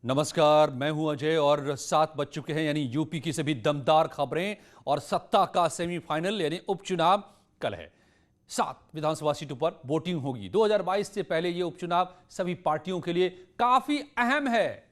नमस्कार, मैं हूं अजय और 7 बज चुके हैं यानी यूपी की सभी दमदार खबरें और सत्ता का सेमीफाइनल यानी उपचुनाव कल है। 7 विधानसभा सीटों पर वोटिंग होगी। 2022 से पहले यह उपचुनाव सभी पार्टियों के लिए काफी अहम है।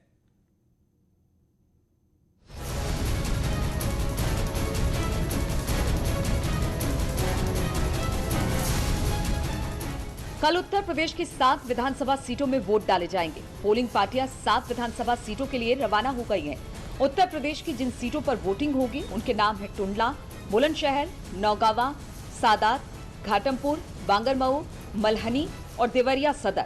कल उत्तर प्रदेश की 7 विधानसभा सीटों में वोट डाले जाएंगे। पोलिंग पार्टियां 7 विधानसभा सीटों के लिए रवाना हो गई हैं। उत्तर प्रदेश की जिन सीटों पर वोटिंग होगी उनके नाम है टुंडला, बुलंदशहर, नौगावा, सादात, घाटमपुर, बांगरमऊ, मल्हनी और देवरिया सदर।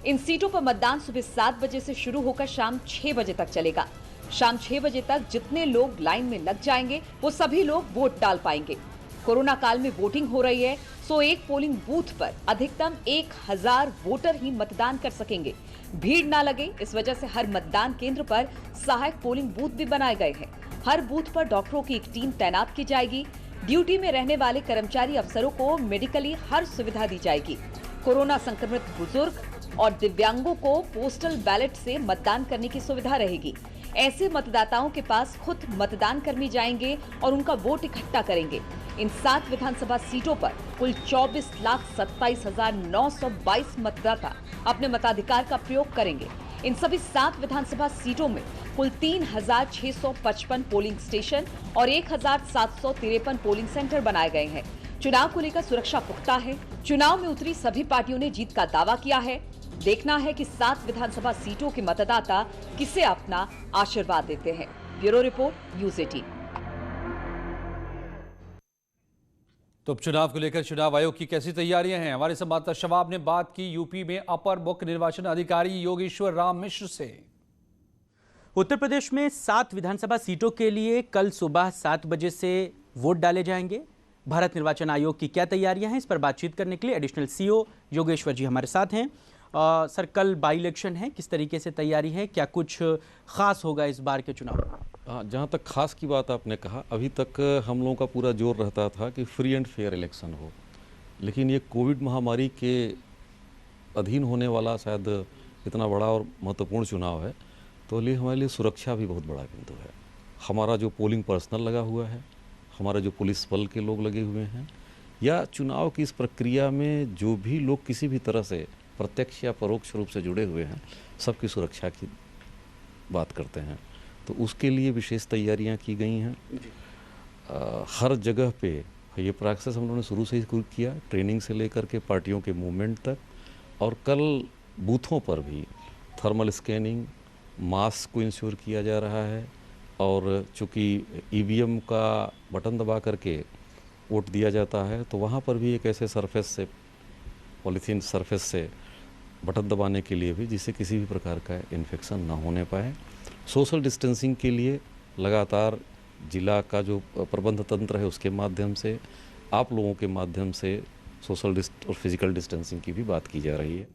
इन सीटों पर मतदान सुबह 7 बजे से शुरू होकर शाम 6 बजे तक चलेगा। शाम 6 बजे तक जितने लोग लाइन में लग जाएंगे वो सभी लोग वोट डाल पाएंगे। कोरोना काल में वोटिंग हो रही है, सो एक पोलिंग बूथ पर अधिकतम 1000 वोटर ही मतदान कर सकेंगे। भीड़ ना लगे इस वजह से हर मतदान केंद्र पर सहायक पोलिंग बूथ भी बनाए गए हैं। हर बूथ पर डॉक्टरों की एक टीम तैनात की जाएगी। ड्यूटी में रहने वाले कर्मचारी अफसरों को मेडिकली हर सुविधा दी जाएगी। कोरोना संक्रमित बुजुर्ग और दिव्यांगों को पोस्टल बैलेट से मतदान करने की सुविधा रहेगी। ऐसे मतदाताओं के पास खुद मतदान कर्मी जाएंगे और उनका वोट इकट्ठा करेंगे। इन 7 विधानसभा सीटों पर कुल 24,27,922 मतदाता अपने मताधिकार का प्रयोग करेंगे। इन सभी 7 विधानसभा सीटों में कुल 3,655 पोलिंग स्टेशन और 1,753 पोलिंग सेंटर बनाए गए हैं। चुनाव को लेकर सुरक्षा पुख्ता है। चुनाव में उतरी सभी पार्टियों ने जीत का दावा किया है। देखना है कि 7 विधानसभा सीटों के मतदाता किसे अपना आशीर्वाद देते हैं। Bureau report, news 18। तो उपचुनाव को लेकर चुनाव आयोग की कैसी तैयारियां हैं, हमारे संवाददाता शवाब ने बात की यूपी में अपर मुख्य निर्वाचन अधिकारी योगेश्वर राम मिश्र से। उत्तर प्रदेश में 7 विधानसभा सीटों के लिए कल सुबह 7 बजे से वोट डाले जाएंगे। भारत निर्वाचन आयोग की क्या तैयारियां हैं, इस पर बातचीत करने के लिए एडिशनल सीओ योगेश्वर जी हमारे साथ हैं। सर, कल बाई इलेक्शन है, किस तरीके से तैयारी है, क्या कुछ खास होगा इस बार के चुनाव में? जहाँ तक खास की बात आपने कहा, अभी तक हम लोगों का पूरा जोर रहता था कि फ्री एंड फेयर इलेक्शन हो, लेकिन ये कोविड महामारी के अधीन होने वाला शायद इतना बड़ा और महत्वपूर्ण चुनाव है, तो लिए हमारे लिए सुरक्षा भी बहुत बड़ा बिंदु है। हमारा जो पोलिंग पर्सनल लगा हुआ है, हमारे जो पुलिस बल के लोग लगे हुए हैं, या चुनाव की इस प्रक्रिया में जो भी लोग किसी भी तरह से प्रत्यक्ष या परोक्ष रूप से जुड़े हुए हैं, सबकी सुरक्षा की बात करते हैं, तो उसके लिए विशेष तैयारियां की गई हैं। हर जगह पे ये प्रोसेस हम लोगों ने शुरू से ही किया, ट्रेनिंग से लेकर के पार्टियों के मूवमेंट तक, और कल बूथों पर भी थर्मल स्कैनिंग, मास्क को इंश्योर किया जा रहा है, और चूँकि ईवीएम का बटन दबा करके वोट दिया जाता है, तो वहाँ पर भी एक ऐसे सरफेस से, पॉलीथीन सरफेस से बटन दबाने के लिए भी जिससे किसी भी प्रकार का इन्फेक्शन ना होने पाए। सोशल डिस्टेंसिंग के लिए लगातार जिला का जो प्रबंध तंत्र है उसके माध्यम से, आप लोगों के माध्यम से सोशल और फिजिकल डिस्टेंसिंग की भी बात की जा रही है,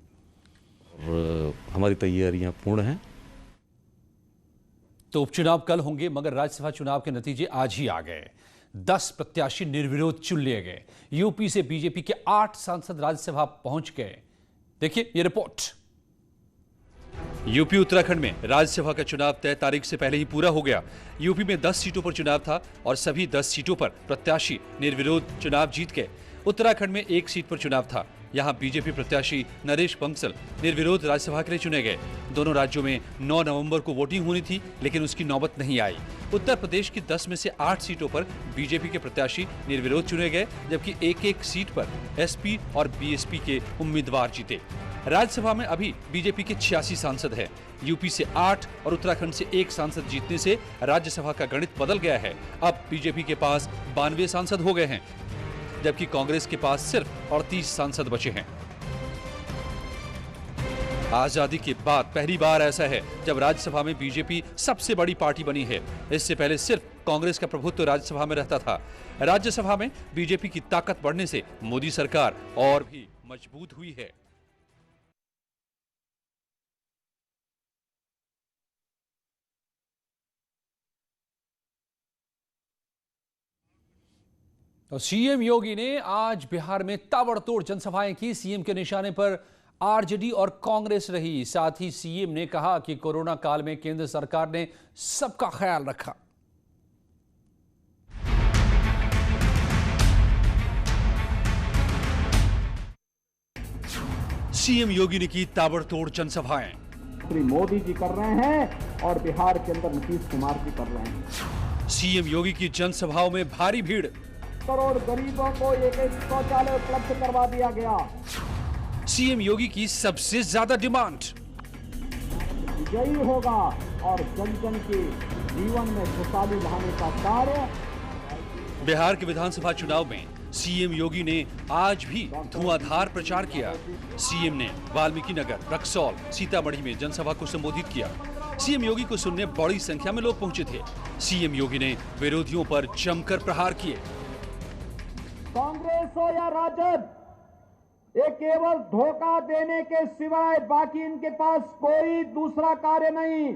और हमारी तैयारियां पूर्ण हैं। तो उपचुनाव कल होंगे, मगर राज्यसभा चुनाव के नतीजे आज ही आ गए। 10 प्रत्याशी निर्विरोध चुन लिए गए। यूपी से बीजेपी के 8 सांसद राज्यसभा पहुंच गए। देखिए ये रिपोर्ट। यूपी उत्तराखंड में राज्यसभा का चुनाव तय तारीख से पहले ही पूरा हो गया। यूपी में 10 सीटों पर चुनाव था और सभी 10 सीटों पर प्रत्याशी निर्विरोध चुनाव जीत गए। उत्तराखंड में 1 सीट पर चुनाव था। यहां बीजेपी प्रत्याशी नरेश बंसल निर्विरोध राज्यसभा के लिए चुने गए। दोनों राज्यों में 9 नवंबर को वोटिंग होनी थी, लेकिन उसकी नौबत नहीं आई। उत्तर प्रदेश की 10 में से 8 सीटों पर बीजेपी के प्रत्याशी निर्विरोध चुने गए, जबकि एक सीट पर एसपी और बीएसपी के उम्मीदवार जीते। राज्यसभा में अभी बीजेपी के 86 सांसद हैं। यूपी से 8 और उत्तराखंड से 1 सांसद जीतने से राज्यसभा का गणित बदल गया है। अब बीजेपी के पास 92 सांसद हो गए हैं, जबकि कांग्रेस के पास सिर्फ 38 सांसद बचे हैं। आजादी के बाद पहली बार ऐसा है जब राज्यसभा में बीजेपी सबसे बड़ी पार्टी बनी है। इससे पहले सिर्फ कांग्रेस का प्रभुत्व राज्यसभा में रहता था। राज्यसभा में बीजेपी की ताकत बढ़ने से मोदी सरकार और भी मजबूत हुई है। तो सीएम योगी ने आज बिहार में ताबड़तोड़ जनसभाएं की। सीएम के निशाने पर आरजेडी और कांग्रेस रही। साथ ही सीएम ने कहा कि कोरोना काल में केंद्र सरकार ने सबका ख्याल रखा। सीएम योगी ने की ताबड़तोड़ जनसभाएं। श्री मोदी जी कर रहे हैं और बिहार के अंदर नीतीश कुमार जी कर रहे हैं। सीएम योगी की जनसभाओं में भारी भीड़। करोड़ गरीबों को एक शौचालय उपलब्ध करवा दिया गया। सीएम योगी की सबसे ज्यादा डिमांड। विजयी होगा और जन जन के जीवन में खुशहाली लाने का कार्य। बिहार के विधानसभा चुनाव में सीएम योगी ने आज भी धुआंधार प्रचार किया। सीएम ने वाल्मीकि नगर, रक्सौल, सीतामढ़ी में जनसभा को संबोधित किया। सीएम योगी को सुनने बड़ी संख्या में लोग पहुंचे थे। सीएम योगी ने विरोधियों पर जमकर प्रहार किए। कांग्रेस हो या राजद, ये केवल धोखा देने के सिवाय बाकी इनके पास कोई दूसरा कार्य नहीं।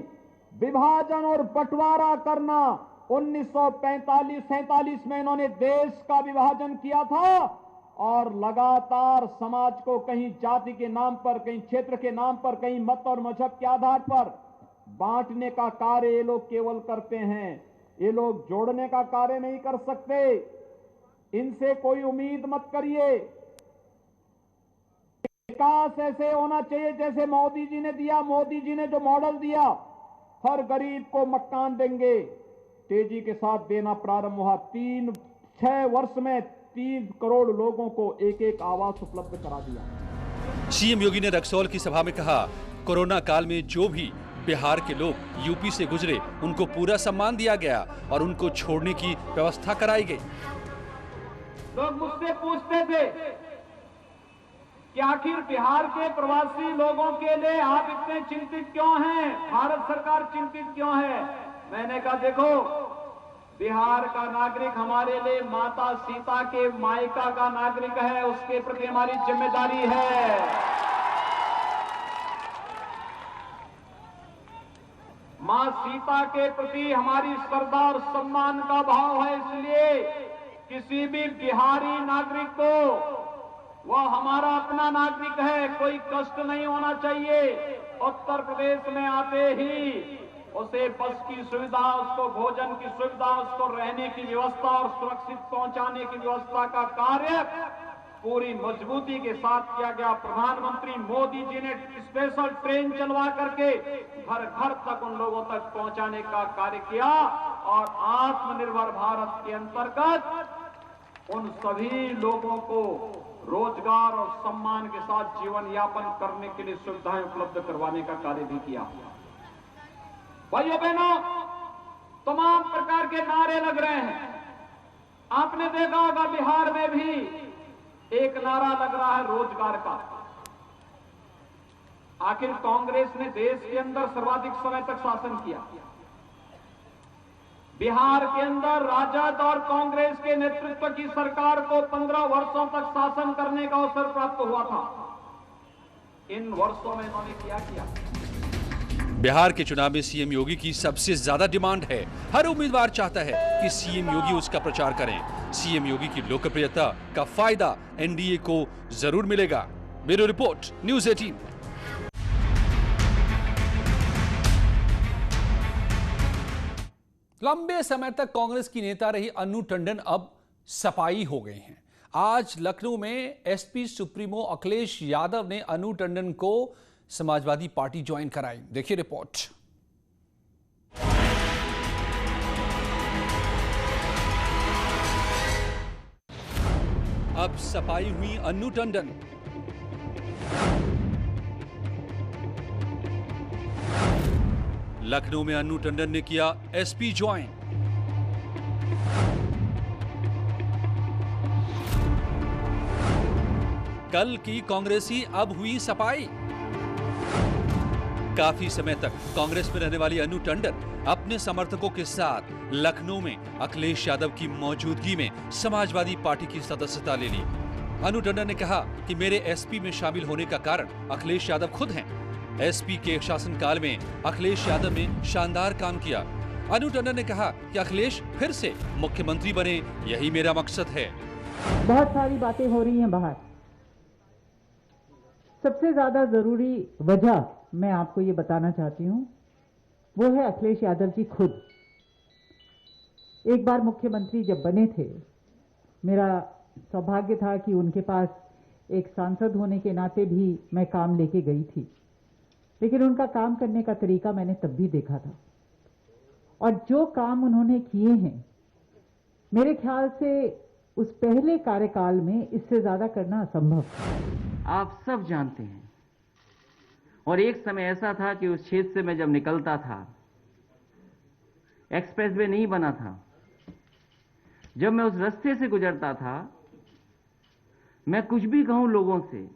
विभाजन और बंटवारा करना। 1945-47 में इन्होंने देश का विभाजन किया था और लगातार समाज को कहीं जाति के नाम पर, कहीं क्षेत्र के नाम पर, कहीं मत और मजहब के आधार पर बांटने का कार्य ये लोग केवल करते हैं। ये लोग जोड़ने का कार्य नहीं कर सकते। इनसे कोई उम्मीद मत करिए। विकास ऐसे होना चाहिए जैसे मोदी जी ने दिया। मोदी जी ने जो मॉडल दिया, हर गरीब को मकान देंगे, तेजी के साथ देना प्रारंभ हुआ। 6 वर्ष में 3 करोड़ लोगों को एक आवास उपलब्ध करा दिया। सीएम योगी ने रक्सौल की सभा में कहा, कोरोना काल में जो भी बिहार के लोग यूपी से गुजरे उनको पूरा सम्मान दिया गया और उनको छोड़ने की व्यवस्था कराई गई। लोग मुझसे पूछते थे कि आखिर बिहार के प्रवासी लोगों के लिए आप इतने चिंतित क्यों हैं, भारत सरकार चिंतित क्यों है। मैंने कहा देखो, बिहार का नागरिक हमारे लिए माता सीता के मायका का नागरिक है, उसके प्रति हमारी जिम्मेदारी है। मां सीता के प्रति हमारी श्रद्धा और सम्मान का भाव है। इसलिए किसी भी बिहारी नागरिक को, वह हमारा अपना नागरिक है, कोई कष्ट नहीं होना चाहिए। उत्तर प्रदेश में आते ही उसे बस की सुविधा, उसको भोजन की सुविधा, उसको रहने की व्यवस्था और सुरक्षित पहुंचाने की व्यवस्था का कार्य पूरी मजबूती के साथ किया गया। प्रधानमंत्री मोदी जी ने स्पेशल ट्रेन चलवा करके घर घर तक उन लोगों तक पहुंचाने का कार्य किया और आत्मनिर्भर भारत के अंतर्गत उन सभी लोगों को रोजगार और सम्मान के साथ जीवन यापन करने के लिए सुविधाएं उपलब्ध करवाने का कार्य भी किया। भाइयों बहनों, तमाम प्रकार के नारे लग रहे हैं। आपने देखा होगा बिहार में भी एक नारा लग रहा है रोजगार का। आखिर कांग्रेस ने देश के अंदर सर्वाधिक समय तक शासन किया। बिहार के अंदर राजद और कांग्रेस के नेतृत्व की सरकार को 15 वर्षों तक शासन करने का अवसर प्राप्त हुआ था। इन वर्षों में इन्होंने क्या किया? बिहार के चुनाव में सीएम योगी की सबसे ज्यादा डिमांड है। हर उम्मीदवार चाहता है कि सीएम योगी उसका प्रचार करें। सीएम योगी की लोकप्रियता का फायदा एनडीए को जरूर मिलेगा। Bureau report, news 18। लंबे समय तक कांग्रेस की नेता रही अन्नू टंडन अब सपाई हो गए हैं। आज लखनऊ में एसपी सुप्रीमो अखिलेश यादव ने अन्नू टंडन को समाजवादी पार्टी ज्वाइन कराई। देखिए रिपोर्ट। अब सफाई हुई अन्नू टंडन। लखनऊ में अन्नू टंडन ने किया एसपी ज्वाइन। कल की कांग्रेसी अब हुई सफाई। काफी समय तक कांग्रेस में रहने वाली अन्नू टंडन अपने समर्थकों के साथ लखनऊ में अखिलेश यादव की मौजूदगी में समाजवादी पार्टी की सदस्यता ले ली। अन्नू टंडन ने कहा कि मेरे एसपी में शामिल होने का कारण अखिलेश यादव खुद हैं। एसपी के शासनकाल में अखिलेश यादव ने शानदार काम किया। अन्नू टंडन ने कहा कि अखिलेश फिर से मुख्यमंत्री बने, यही मेरा मकसद है। बहुत सारी बातें हो रही हैं बाहर, सबसे ज़्यादा ज़रूरी वजह मैं आपको ये बताना चाहती हूँ, वो है अखिलेश यादव जी खुद। एक बार मुख्यमंत्री जब बने थे, मेरा सौभाग्य था कि उनके पास एक सांसद होने के नाते भी मैं काम लेके गई थी, लेकिन उनका काम करने का तरीका मैंने तब भी देखा था, और जो काम उन्होंने किए हैं, मेरे ख्याल से उस पहले कार्यकाल में इससे ज़्यादा करना असंभव था। आप सब जानते हैं, और एक समय ऐसा था कि उस क्षेत्र से मैं जब निकलता था, एक्सप्रेसवे नहीं बना था, जब मैं उस रास्ते से गुजरता था, मैं कुछ भी कहूं लोगों से,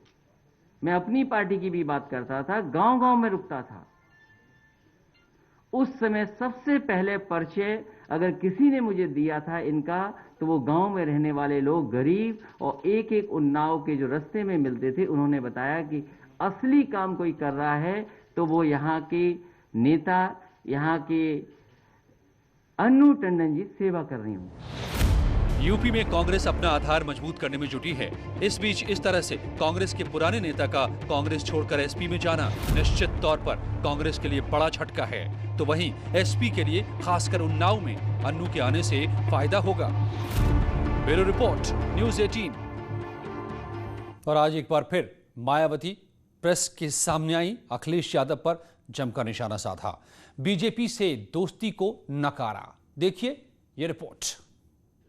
मैं अपनी पार्टी की भी बात करता था, गांव-गांव में रुकता था। उस समय सबसे पहले परिचय अगर किसी ने मुझे दिया था इनका, तो वो गांव में रहने वाले लोग, गरीब और एक एक उन्नाव के जो रास्ते में मिलते थे, उन्होंने बताया कि असली काम कोई कर रहा है तो वो यहाँ के नेता, यहाँ के अन्नू टंडन जी सेवा कर रही हूँ। यूपी में कांग्रेस अपना आधार मजबूत करने में जुटी है। इस बीच इस तरह से कांग्रेस के पुराने नेता का कांग्रेस छोड़कर एसपी में जाना निश्चित तौर पर कांग्रेस के लिए बड़ा झटका है। तो वहीं एसपी के लिए खासकर उन्नाव में अन्नू के आने से फायदा होगा। Bureau report, news 18। और आज एक बार फिर मायावती प्रेस के सामने आई, अखिलेश यादव पर जमकर निशाना साधा, बीजेपी से दोस्ती को नकारा। देखिए ये रिपोर्ट।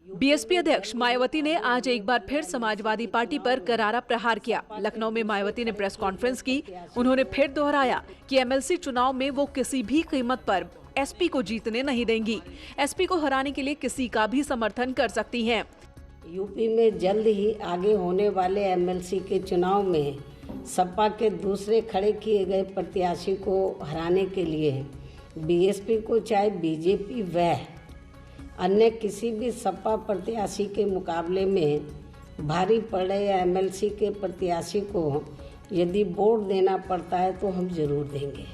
बीएसपी अध्यक्ष मायावती ने आज एक बार फिर समाजवादी पार्टी पर करारा प्रहार किया। लखनऊ में मायावती ने प्रेस कॉन्फ्रेंस की। उन्होंने फिर दोहराया कि एमएलसी चुनाव में वो किसी भी कीमत पर एसपी को जीतने नहीं देंगी। एसपी को हराने के लिए किसी का भी समर्थन कर सकती हैं। यूपी में जल्द ही आगे होने वाले एमएलसी के चुनाव में सपा के दूसरे खड़े किए गए प्रत्याशी को हराने के लिए बीएसपी को चाहे बीजेपी व अन्य किसी भी सपा प्रत्याशी के मुकाबले में भारी पड़ रहे एमएलसी के प्रत्याशी को यदि वोट देना पड़ता है तो हम जरूर देंगे।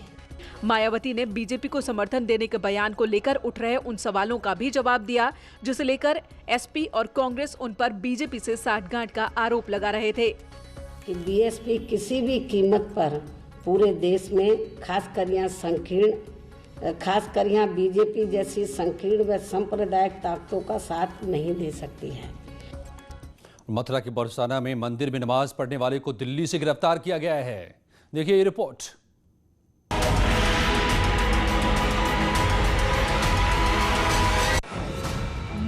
मायावती ने बीजेपी को समर्थन देने के बयान को लेकर उठ रहे उन सवालों का भी जवाब दिया, जिसे लेकर एसपी और कांग्रेस उन पर बीजेपी से साठगांठ का आरोप लगा रहे थे कि बीएसपी किसी भी कीमत पर पूरे देश में खासकर यहाँ बीजेपी जैसी संकीर्ण व सांप्रदायिक ताकतों का साथ नहीं दे सकती है। मथुरा के बरसाना में मंदिर में नमाज पढ़ने वाले को दिल्ली से गिरफ्तार किया गया है। देखिए ये रिपोर्ट।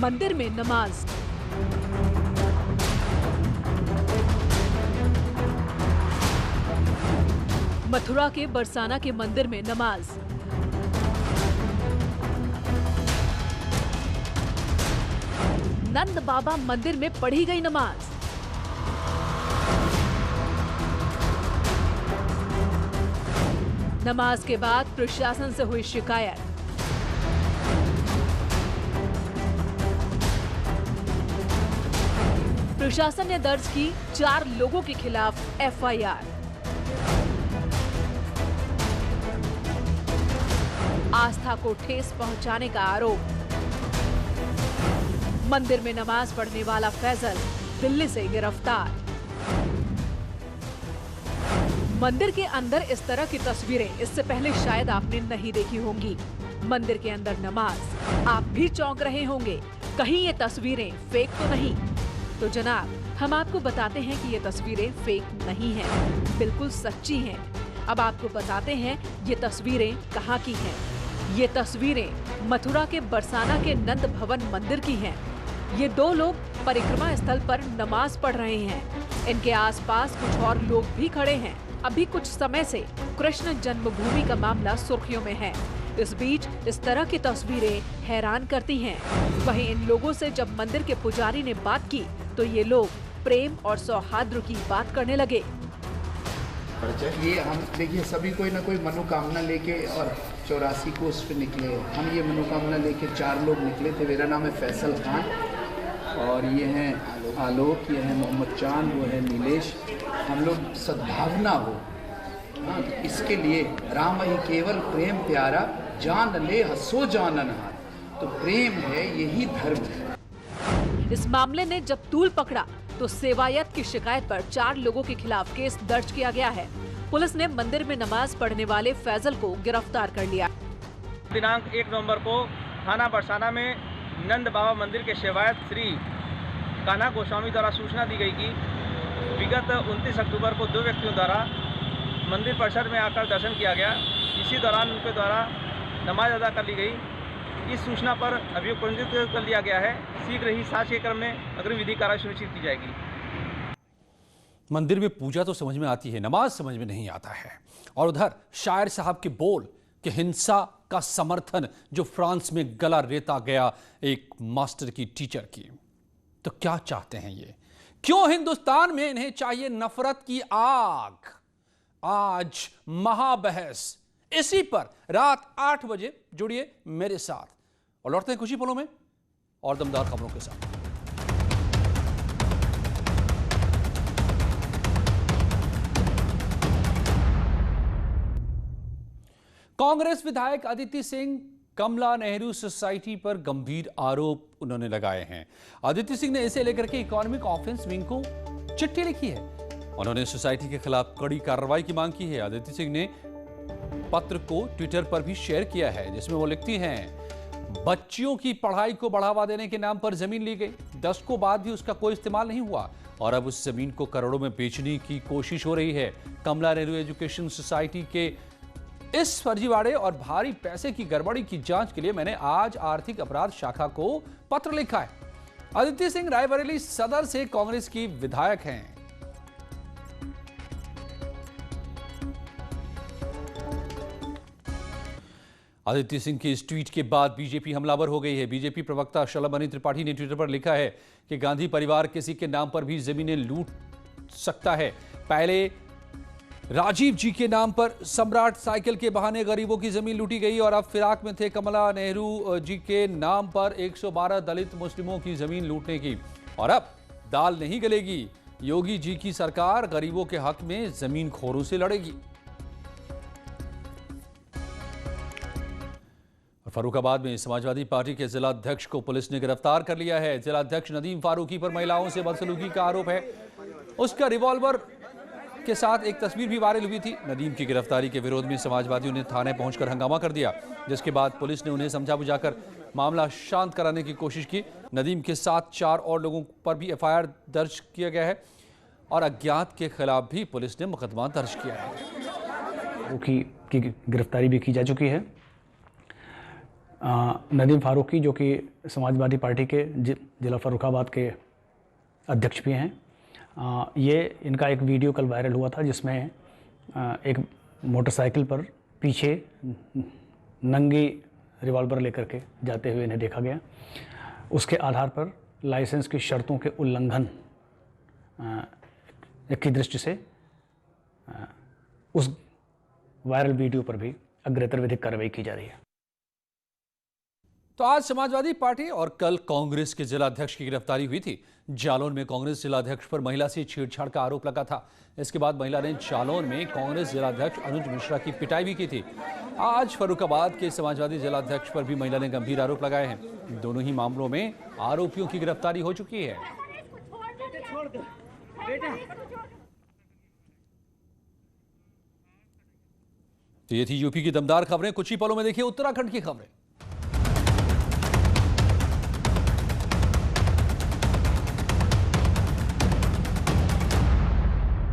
मंदिर में नमाज। मथुरा के बरसाना के मंदिर में नमाज। नंद बाबा मंदिर में पढ़ी गई नमाज। नमाज के बाद प्रशासन से हुई शिकायत। प्रशासन ने दर्ज की 4 लोगों के खिलाफ एफआईआर। आस्था को ठेस पहुंचाने का आरोप। मंदिर में नमाज पढ़ने वाला फैजल दिल्ली से गिरफ्तार। मंदिर के अंदर इस तरह की तस्वीरें इससे पहले शायद आपने नहीं देखी होंगी। मंदिर के अंदर नमाज, आप भी चौंक रहे होंगे, कहीं ये तस्वीरें फेक तो नहीं? तो जनाब, हम आपको बताते हैं कि ये तस्वीरें फेक नहीं हैं, बिल्कुल सच्ची हैं। अब आपको बताते हैं ये तस्वीरें कहाँ की हैं। ये तस्वीरें मथुरा के बरसाना के नंद भवन मंदिर की हैं। ये 2 लोग परिक्रमा स्थल पर नमाज पढ़ रहे हैं। इनके आसपास कुछ और लोग भी खड़े हैं। अभी कुछ समय से कृष्ण जन्मभूमि का मामला सुर्खियों में है। इस बीच इस तरह की तस्वीरें हैरान करती हैं। वहीं इन लोगों से जब मंदिर के पुजारी ने बात की तो ये लोग प्रेम और सौहार्द की बात करने लगे। ये हम देखिए सभी कोई ना कोई मनोकामना लेके और 84 को उस पर निकले। हम ये मनोकामना लेके 4 लोग निकले थे। मेरा नाम है फैसल खान और ये हैं आलोक, ये है मोहम्मद चांद, वो है नीलेश। हम लोग सद्भावना हो, हाँ, तो इसके लिए राम ही केवल प्रेम प्यारा, जान ले हसो जानन हार। तो प्रेम है, यही धर्म है। इस मामले ने जब तूल पकड़ा तो सेवायत की शिकायत पर 4 लोगों के खिलाफ केस दर्ज किया गया है। पुलिस ने मंदिर में नमाज पढ़ने वाले फैजल को गिरफ्तार कर लिया। दिनांक 1 नवंबर को थाना बरसाना में नंद बाबा मंदिर के सेवायत श्री कान्हा गोस्वामी द्वारा सूचना दी गई कि विगत 29 अक्टूबर को 2 व्यक्तियों द्वारा मंदिर परिसर में आकर दर्शन किया गया। इसी दौरान उनके द्वारा नमाज अदा कर ली गई। इस सूचना पर अभियोग पंजीकृत कर लिया गया है। शीघ्र ही साक्ष्य के क्रम में अग्रिम विधि कार्रवाई सुनिश्चित की जाएगी। मंदिर में पूजा तो समझ में आती है, नमाज समझ में नहीं आता है। और उधर शायर साहब के बोल कि हिंसा का समर्थन जो फ्रांस में गला रेता गया एक मास्टर की टीचर की। तो क्या चाहते हैं ये? क्यों हिंदुस्तान में इन्हें चाहिए नफरत की आग? आज महाबहस इसी पर रात 8 बजे जुड़िए मेरे साथ और लौटते हैं कुछ ही पलों में और दमदार खबरों के साथ। कांग्रेस विधायक अदिति सिंह कमला नेहरू सोसाइटी पर गंभीर आरोप उन्होंने लगाए हैं। अदिति सिंह ने इसे लेकर के इकोनॉमिक ऑफेंस विंग को चिट्ठी लिखी है। उन्होंने सोसाइटी के खिलाफ कड़ी कार्रवाई की मांग की है। अदिति सिंह ने पत्र को ट्विटर पर भी शेयर किया है जिसमें वो लिखती हैं, बच्चियों की पढ़ाई को बढ़ावा देने के नाम पर जमीन ली गई, दशकों बाद भी उसका कोई इस्तेमाल नहीं हुआ और अब उस जमीन को करोड़ों में बेचने की कोशिश हो रही है। कमला नेहरू एजुकेशन सोसाइटी के इस फर्जीवाड़े और भारी पैसे की गड़बड़ी की जांच के लिए मैंने आज आर्थिक अपराध शाखा को पत्र लिखा है। अदिति सिंह रायबरेली सदर से कांग्रेस की विधायक हैं। अदिति सिंह के इस ट्वीट के बाद बीजेपी हमलावर हो गई है। बीजेपी प्रवक्ता शलभमणि त्रिपाठी ने ट्विटर पर लिखा है कि गांधी परिवार किसी के नाम पर भी जमीनें लूट सकता है। पहले राजीव जी के नाम पर सम्राट साइकिल के बहाने गरीबों की जमीन लूटी गई और अब फिराक में थे कमला नेहरू जी के नाम पर 112 दलित मुस्लिमों की जमीन लूटने की। और अब दाल नहीं गलेगी, योगी जी की सरकार गरीबों के हक में जमीन खोरों से लड़ेगी। फर्रुखाबाद में समाजवादी पार्टी के जिलाध्यक्ष को पुलिस ने गिरफ्तार कर लिया है। जिलाध्यक्ष नदीम फारूकी पर महिलाओं से बदसलूकी का आरोप है। उसका रिवॉल्वर के साथ एक तस्वीर भी वायरल हुई थी। नदीम की गिरफ्तारी के विरोध में समाजवादियों ने थाने पहुंचकर हंगामा कर दिया, जिसके बाद पुलिस ने उन्हें समझा बुझाकर मामला शांत कराने की कोशिश की। नदीम के साथ 4 और लोगों पर भी एफआईआर दर्ज किया गया है और अज्ञात के खिलाफ भी पुलिस ने मुकदमा दर्ज किया है। की गिरफ्तारी भी की जा चुकी है। नदीम फारूकी जो कि समाजवादी पार्टी के जिला फर्रुखाबाद के अध्यक्ष भी हैं, ये इनका एक वीडियो कल वायरल हुआ था जिसमें एक मोटरसाइकिल पर पीछे नंगी रिवॉल्वर लेकर के जाते हुए इन्हें देखा गया। उसके आधार पर लाइसेंस की शर्तों के उल्लंघन की दृष्टि से उस वायरल वीडियो पर भी अग्रेतर विधिक कार्रवाई की जा रही है। तो आज समाजवादी पार्टी और कल कांग्रेस के जिलाध्यक्ष की गिरफ्तारी हुई थी। जालौन में कांग्रेस जिलाध्यक्ष पर महिला से छेड़छाड़ का आरोप लगा था। इसके बाद महिला ने जालौन में कांग्रेस जिलाध्यक्ष अनुज मिश्रा की पिटाई भी की थी। आज फर्रुखाबाद के समाजवादी जिलाध्यक्ष पर भी महिला ने गंभीर आरोप लगाए हैं। दोनों ही मामलों में आरोपियों की गिरफ्तारी हो चुकी है। तो ये थी यूपी की दमदार खबरें। कुछ ही पलों में देखिए उत्तराखंड की खबरें।